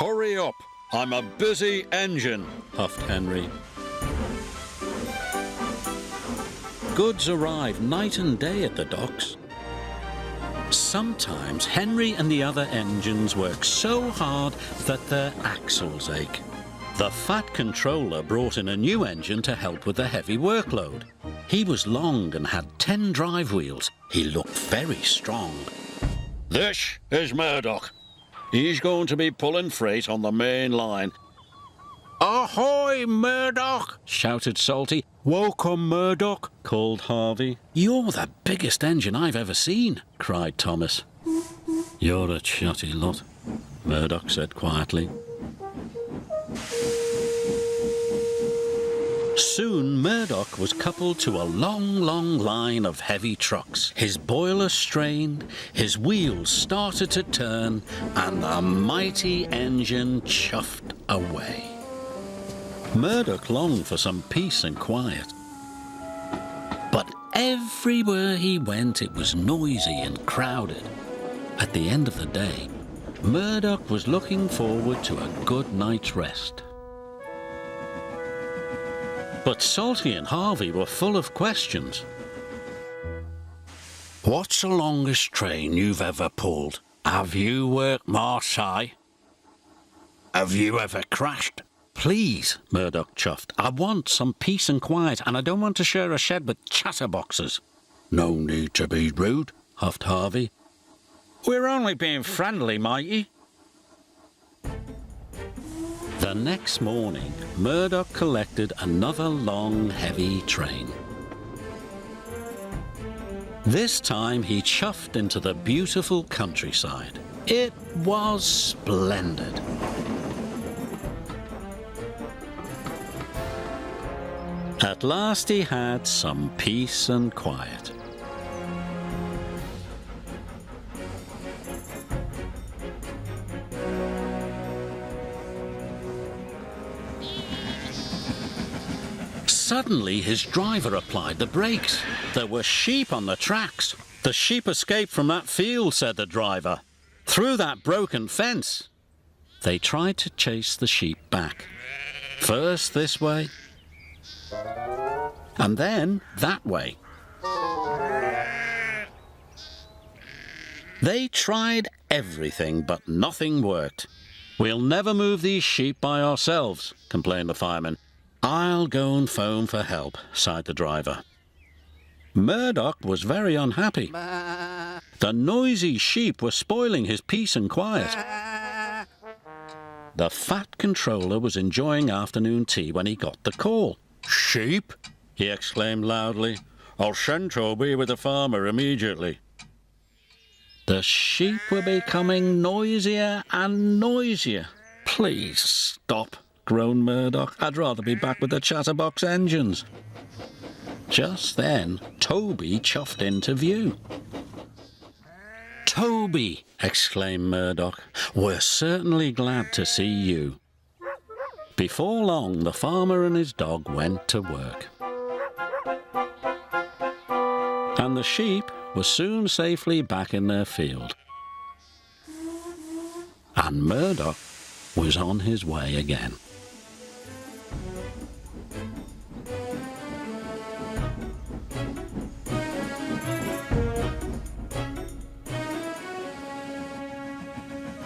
Hurry up! I'm a busy engine, huffed Henry. Goods arrive night and day at the docks. Sometimes Henry and the other engines work so hard that their axles ache. The Fat Controller brought in a new engine to help with the heavy workload. He was long and had 10 drive wheels. He looked very strong. This is Murdoch. He's going to be pulling freight on the main line. Ahoy, Murdoch! Shouted Salty. Welcome, Murdoch, called Harvey. You're the biggest engine I've ever seen, cried Thomas. You're a chatty lot, Murdoch said quietly. Soon Murdoch was coupled to a long line of heavy trucks. His boiler strained, his wheels started to turn, and the mighty engine chuffed away. Murdoch longed for some peace and quiet. But everywhere he went, it was noisy and crowded. At the end of the day, Murdoch was looking forward to a good night's rest. But Salty and Harvey were full of questions. What's the longest train you've ever pulled? Have you worked Marseille? Have you ever crashed? Please, Murdoch chuffed. I want some peace and quiet, and I don't want to share a shed with chatterboxes. No need to be rude, huffed Harvey. We're only being friendly, matey. The next morning, Murdoch collected another long, heavy train. This time he chuffed into the beautiful countryside. It was splendid. At last he had some peace and quiet. Suddenly his driver applied the brakes. There were sheep on the tracks. The sheep escaped from that field, said the driver. Through that broken fence. They tried to chase the sheep back. First this way, and then that way. They tried everything, but nothing worked. We'll never move these sheep by ourselves, complained the fireman. I'll go and phone for help, sighed the driver. Murdoch was very unhappy. The noisy sheep were spoiling his peace and quiet. The Fat Controller was enjoying afternoon tea when he got the call. Sheep? He exclaimed loudly. I'll send Toby with the farmer immediately. The sheep were becoming noisier and noisier. Please stop, groaned Murdoch. I'd rather be back with the chatterbox engines. Just then, Toby chuffed into view. Toby, exclaimed Murdoch, we're certainly glad to see you. Before long, the farmer and his dog went to work. And the sheep were soon safely back in their field. And Murdoch was on his way again.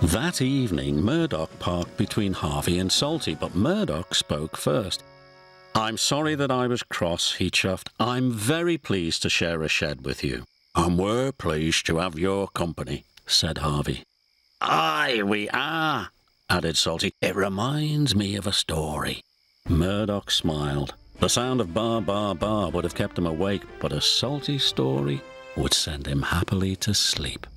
That evening, Murdoch parked between Harvey and Salty, but Murdoch spoke first. I'm sorry that I was cross, he chuffed. I'm very pleased to share a shed with you. And we're pleased to have your company, said Harvey. Aye, we are, added Salty. It reminds me of a story. Murdoch smiled. The sound of bar, bar, bar would have kept him awake, but a Salty story would send him happily to sleep.